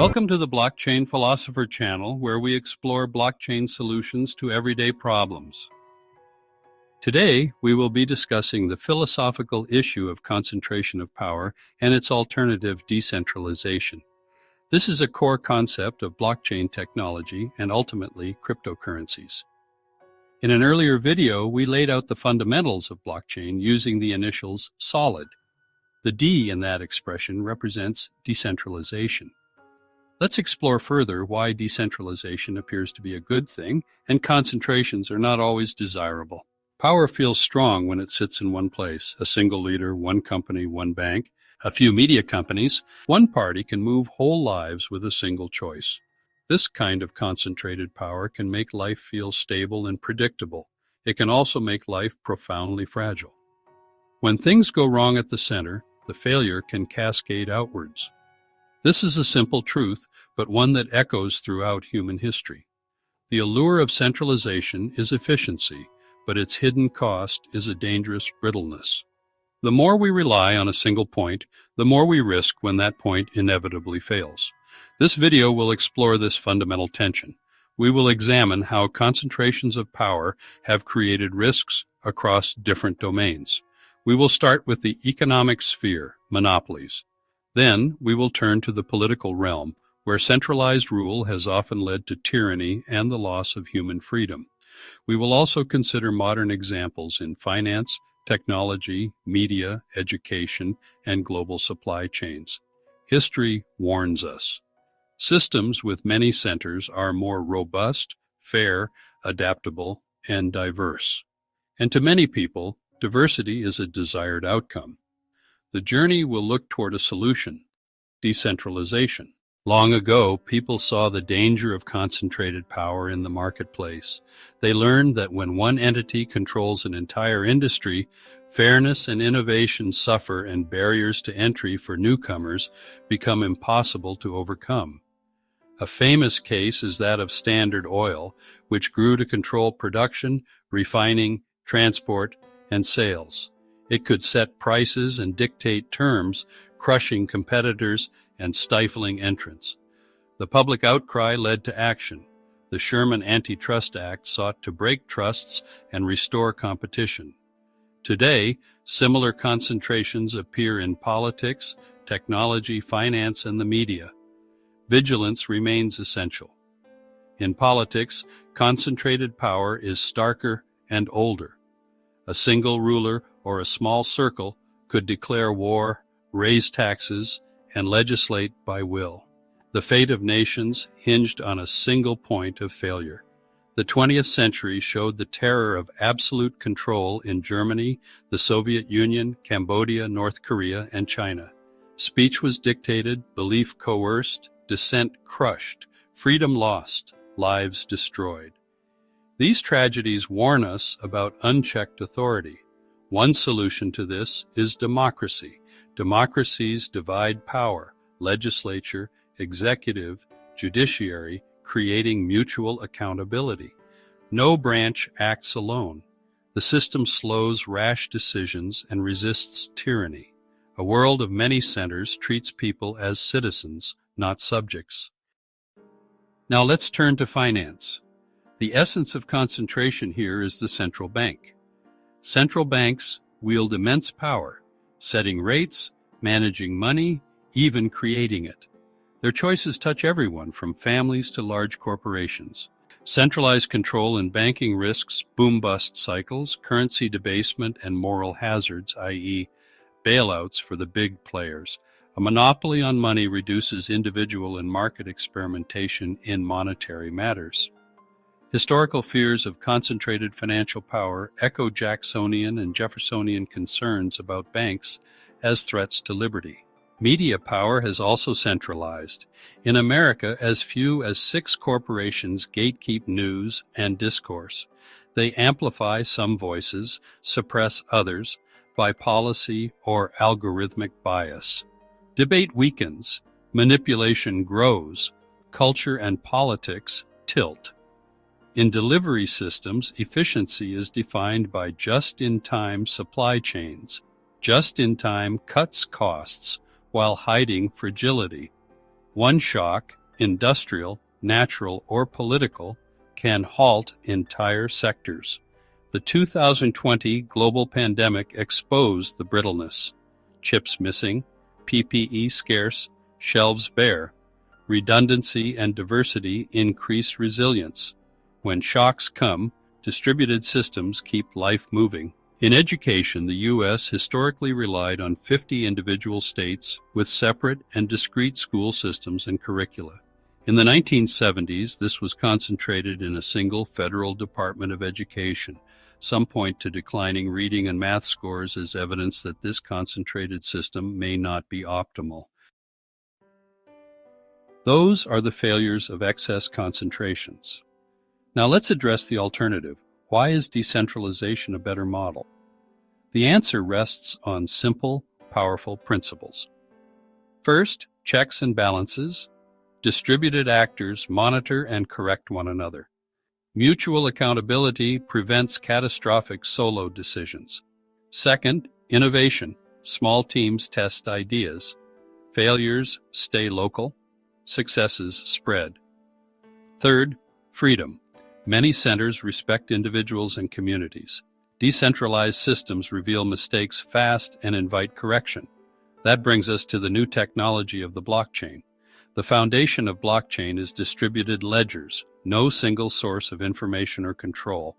Welcome to the Blockchain Philosopher channel, where we explore blockchain solutions to everyday problems. Today, we will be discussing the philosophical issue of concentration of power and its alternative, decentralization. This is a core concept of blockchain technology and ultimately cryptocurrencies. In an earlier video, we laid out the fundamentals of blockchain using the initials SOLID. The D in that expression represents decentralization. Let's explore further why decentralization appears to be a good thing and concentrations are not always desirable. Power feels strong when it sits in one place, a single leader, one company, one bank, a few media companies. One party can move whole lives with a single choice. This kind of concentrated power can make life feel stable and predictable. It can also make life profoundly fragile. When things go wrong at the center, the failure can cascade outwards. This is a simple truth, but one that echoes throughout human history. The allure of centralization is efficiency, but its hidden cost is a dangerous brittleness. The more we rely on a single point, the more we risk when that point inevitably fails. This video will explore this fundamental tension. We will examine how concentrations of power have created risks across different domains. We will start with the economic sphere, monopolies. Then, we will turn to the political realm, where centralized rule has often led to tyranny and the loss of human freedom. We will also consider modern examples in finance, technology, media, education, and global supply chains. History warns us. Systems with many centers are more robust, fair, adaptable, and diverse. And to many people, diversity is a desired outcome. The journey will look toward a solution, decentralization. Long ago, people saw the danger of concentrated power in the marketplace. They learned that when one entity controls an entire industry, fairness and innovation suffer and barriers to entry for newcomers become impossible to overcome. A famous case is that of Standard Oil, which grew to control production, refining, transport, and sales. It could set prices and dictate terms, crushing competitors and stifling entrants. The public outcry led to action. The Sherman Antitrust Act sought to break trusts and restore competition. Today, similar concentrations appear in politics, technology, finance, and the media. Vigilance remains essential. In politics, concentrated power is starker and older. A single ruler or a small circle could declare war, raise taxes, and legislate by will. The fate of nations hinged on a single point of failure. The 20th century showed the terror of absolute control in Germany, the Soviet Union, Cambodia, North Korea, and China. Speech was dictated, belief coerced, dissent crushed, freedom lost, lives destroyed. These tragedies warn us about unchecked authority. One solution to this is democracy. Democracies divide power, legislature, executive, judiciary, creating mutual accountability. No branch acts alone. The system slows rash decisions and resists tyranny. A world of many centers treats people as citizens, not subjects. Now let's turn to finance. The essence of concentration here is the central bank. Central banks wield immense power, setting rates, managing money, even creating it. Their choices touch everyone from families to large corporations. Centralized control in banking risks boom-bust cycles, currency debasement, and moral hazards, i.e., bailouts for the big players. A monopoly on money reduces individual and market experimentation in monetary matters. Historical fears of concentrated financial power echo Jacksonian and Jeffersonian concerns about banks as threats to liberty. Media power has also centralized. In America, as few as 6 corporations gatekeep news and discourse. They amplify some voices, suppress others by policy or algorithmic bias. Debate weakens, manipulation grows, culture and politics tilt. In delivery systems, efficiency is defined by just-in-time supply chains. Just-in-time cuts costs while hiding fragility. One shock, industrial, natural, or political, can halt entire sectors. The 2020 global pandemic exposed the brittleness. Chips missing, PPE scarce, shelves bare. Redundancy and diversity increase resilience. When shocks come, distributed systems keep life moving. In education, the U.S. historically relied on 50 individual states with separate and discrete school systems and curricula. In the 1970s, this was concentrated in a single federal Department of Education. Some point to declining reading and math scores as evidence that this concentrated system may not be optimal. Those are the failures of excess concentrations. Now let's address the alternative. Why is decentralization a better model? The answer rests on simple, powerful principles. First, checks and balances. Distributed actors monitor and correct one another. Mutual accountability prevents catastrophic solo decisions. Second, innovation. Small teams test ideas. Failures stay local. Successes spread. Third, freedom. Many centers respect individuals and communities. Decentralized systems reveal mistakes fast and invite correction. That brings us to the new technology of the blockchain. The foundation of blockchain is distributed ledgers, no single source of information or control.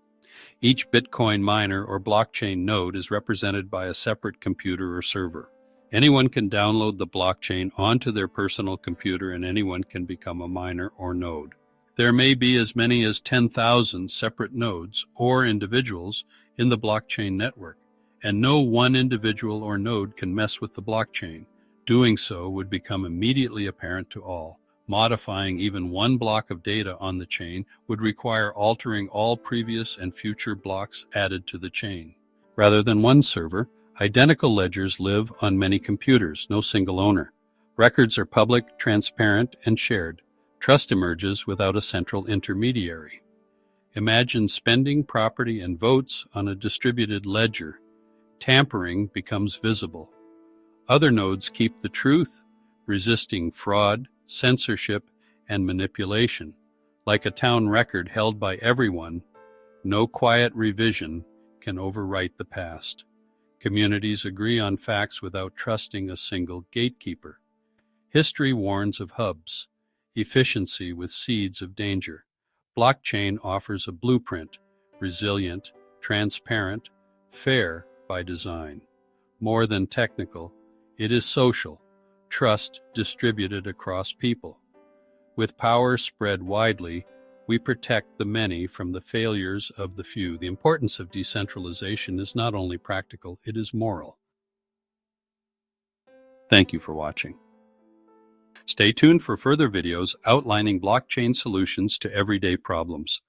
Each Bitcoin miner or blockchain node is represented by a separate computer or server. Anyone can download the blockchain onto their personal computer and anyone can become a miner or node. There may be as many as 10,000 separate nodes or individuals in the blockchain network, and no one individual or node can mess with the blockchain. Doing so would become immediately apparent to all. Modifying even one block of data on the chain would require altering all previous and future blocks added to the chain. Rather than one server, identical ledgers live on many computers, no single owner. Records are public, transparent, and shared. Trust emerges without a central intermediary. Imagine spending, property, and votes on a distributed ledger. Tampering becomes visible. Other nodes keep the truth, resisting fraud, censorship, and manipulation. Like a town record held by everyone, no quiet revision can overwrite the past. Communities agree on facts without trusting a single gatekeeper. History warns of hubs, efficiency with seeds of danger. Blockchain offers a blueprint, resilient, transparent, fair by design. More than technical, it is social, trust distributed across people. With power spread widely, we protect the many from the failures of the few. The importance of decentralization is not only practical, it is moral. Thank you for watching. Stay tuned for further videos outlining blockchain solutions to everyday problems.